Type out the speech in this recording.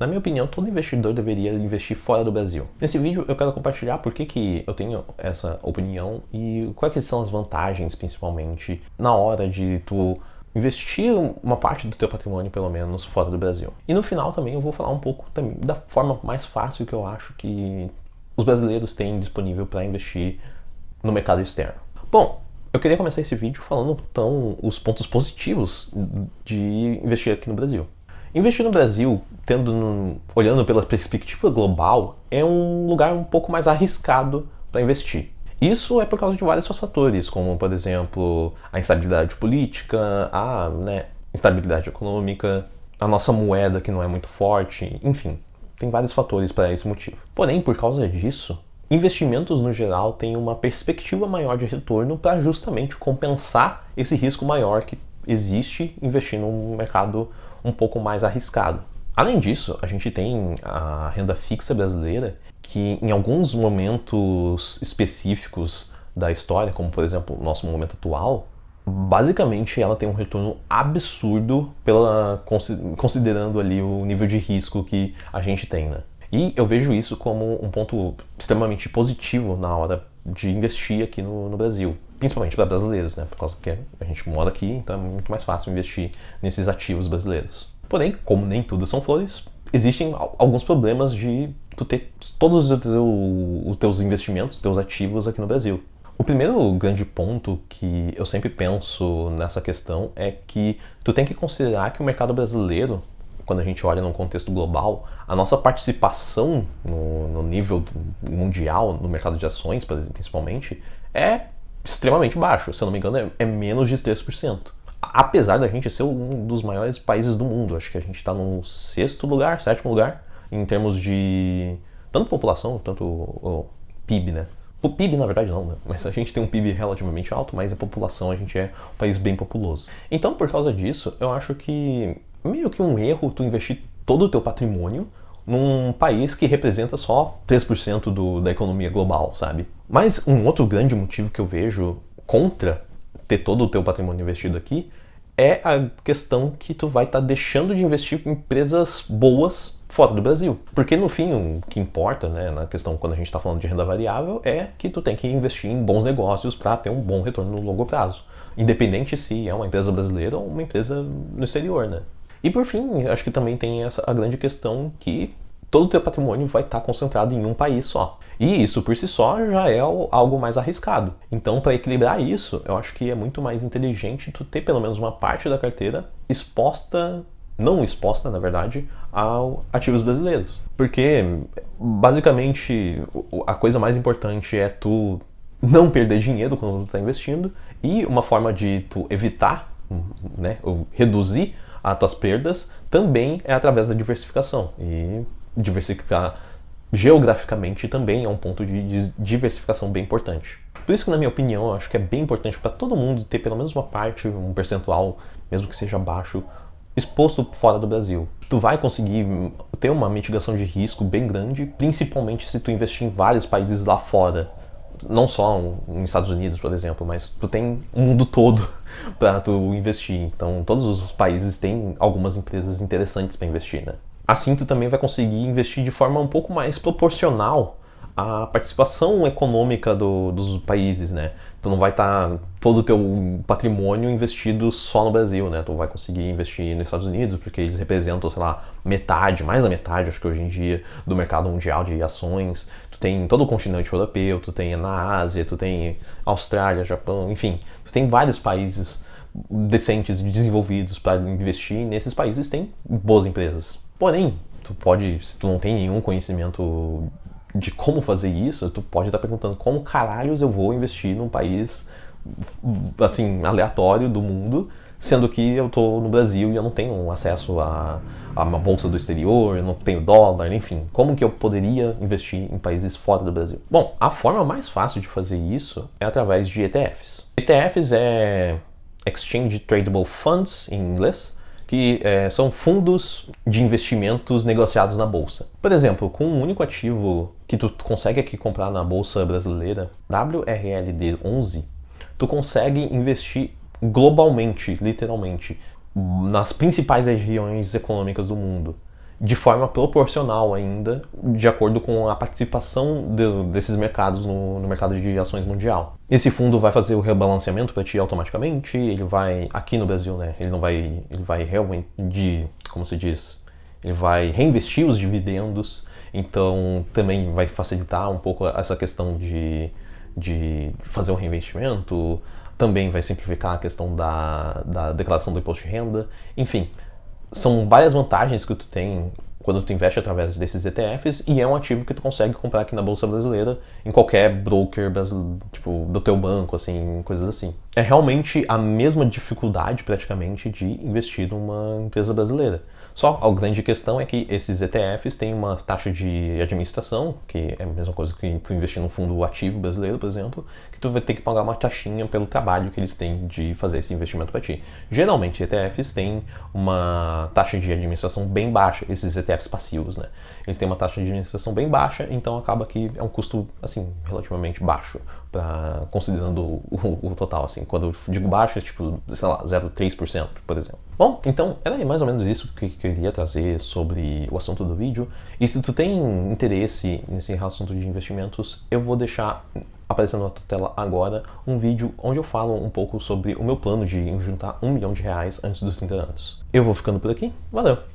Na minha opinião, todo investidor deveria investir fora do Brasil. Nesse vídeo eu quero compartilhar por que eu tenho essa opinião e quais são as vantagens, principalmente, na hora de tu investir uma parte do teu patrimônio, pelo menos, fora do Brasil. E no final também eu vou falar um pouco também da forma mais fácil que eu acho que os brasileiros têm disponível para investir no mercado externo. Bom, eu queria começar esse vídeo falando, então, os pontos positivos de investir aqui no Brasil. Investir no Brasil, olhando pela perspectiva global, é um lugar um pouco mais arriscado para investir. Isso é por causa de vários fatores, como, por exemplo, a instabilidade política, a instabilidade econômica, a nossa moeda que não é muito forte, enfim, tem vários fatores para esse motivo. Porém, por causa disso, investimentos no geral têm uma perspectiva maior de retorno para justamente compensar esse risco maior que existe investir num mercado um pouco mais arriscado. Além disso, a gente tem a renda fixa brasileira, que em alguns momentos específicos da história, como por exemplo o nosso momento atual, basicamente ela tem um retorno absurdo considerando ali o nível de risco que a gente tem, né? E eu vejo isso como um ponto extremamente positivo na hora de investir aqui no Brasil, principalmente para brasileiros, né? Por causa que a gente mora aqui, então é muito mais fácil investir nesses ativos brasileiros. Porém, como nem tudo são flores, existem alguns problemas de tu ter todos os teus investimentos, teus ativos aqui no Brasil. O primeiro grande ponto que eu sempre penso nessa questão é que tu tem que considerar que o mercado brasileiro, quando a gente olha num contexto global, a nossa participação no nível mundial, no mercado de ações, principalmente, é extremamente baixo. Se eu não me engano, é menos de 3%. Apesar da gente ser um dos maiores países do mundo. Acho que a gente está no 6º lugar, 7º lugar, em termos de tanto população, tanto o PIB, né? O PIB, na verdade, não, né? Mas a gente tem um PIB relativamente alto, mas a população, a gente é um país bem populoso. Então, por causa disso, eu acho que meio que um erro tu investir todo o teu patrimônio num país que representa só 3% da economia global, sabe? Mas um outro grande motivo que eu vejo contra ter todo o teu patrimônio investido aqui é a questão que tu vai estar deixando de investir em empresas boas fora do Brasil. Porque no fim, o que importa, né, na questão quando a gente está falando de renda variável, é que tu tem que investir em bons negócios para ter um bom retorno no longo prazo. Independente se é uma empresa brasileira ou uma empresa no exterior, né? E por fim, acho que também tem a grande questão que todo o teu patrimônio vai estar concentrado em um país só. E isso por si só já é algo mais arriscado. Então, para equilibrar isso, eu acho que é muito mais inteligente tu ter pelo menos uma parte da carteira não exposta, na verdade, a ativos brasileiros. Porque, basicamente, a coisa mais importante é tu não perder dinheiro quando tu está investindo, e uma forma de tu evitar, né, ou reduzir as tuas perdas também é através da diversificação. E diversificar geograficamente também é um ponto de diversificação bem importante. Por isso que, na minha opinião, eu acho que é bem importante para todo mundo ter pelo menos uma parte, um percentual, mesmo que seja baixo, exposto fora do Brasil. Tu vai conseguir ter uma mitigação de risco bem grande, principalmente se tu investir em vários países lá fora. Não só nos Estados Unidos, por exemplo, mas tu tem o mundo todo para tu investir. Então, todos os países têm algumas empresas interessantes para investir, né? Assim, tu também vai conseguir investir de forma um pouco mais proporcional à participação econômica dos países, né? Tu não vai estar todo o teu patrimônio investido só no Brasil, né? Tu vai conseguir investir nos Estados Unidos, porque eles representam, sei lá, metade, mais da metade, acho que hoje em dia, do mercado mundial de ações. Tu tem todo o continente europeu, tu tem na Ásia, tu tem Austrália, Japão, enfim. Tu tem vários países decentes e desenvolvidos para investir, e nesses países tem boas empresas. Porém, se tu não tem nenhum conhecimento de como fazer isso, tu pode estar perguntando como caralhos eu vou investir num país, assim, aleatório do mundo, sendo que eu tô no Brasil e eu não tenho acesso a uma bolsa do exterior, eu não tenho dólar, enfim. Como que eu poderia investir em países fora do Brasil? Bom, a forma mais fácil de fazer isso é através de ETFs. ETFs é Exchange Tradable Funds, em inglês, que são fundos de investimentos negociados na bolsa. Por exemplo, com um único ativo que tu consegue aqui comprar na bolsa brasileira, WRLD11, tu consegue investir globalmente, literalmente, nas principais regiões econômicas do mundo. de forma proporcional ainda, de acordo com a participação desses mercados no mercado de ações mundial. Esse fundo vai fazer o rebalanceamento para ti automaticamente, ele vai, aqui no Brasil, né, ele vai realmente, como se diz, ele vai reinvestir os dividendos, então também vai facilitar um pouco essa questão de fazer um reinvestimento, também vai simplificar a questão da declaração do imposto de renda, enfim, são várias vantagens que tu tem quando tu investe através desses ETFs e é um ativo que tu consegue comprar aqui na Bolsa Brasileira em qualquer broker tipo, do teu banco, assim, coisas assim. É realmente a mesma dificuldade praticamente de investir numa empresa brasileira. Só a grande questão é que esses ETFs têm uma taxa de administração, que é a mesma coisa que tu investir num fundo ativo brasileiro, por exemplo, que tu vai ter que pagar uma taxinha pelo trabalho que eles têm de fazer esse investimento para ti. Geralmente, ETFs têm uma taxa de administração bem baixa, esses ETFs passivos, né? Eles têm uma taxa de administração bem baixa, então acaba que é um custo, assim, relativamente baixo, considerando o total, assim. Quando eu digo baixo, é tipo, sei lá, 0,3%, por exemplo. Bom, então era mais ou menos isso que eu queria trazer sobre o assunto do vídeo. E se tu tem interesse nesse assunto de investimentos, eu vou deixar aparecendo na tua tela agora um vídeo onde eu falo um pouco sobre o meu plano de juntar R$1 milhão antes dos 30 anos. Eu vou ficando por aqui, valeu!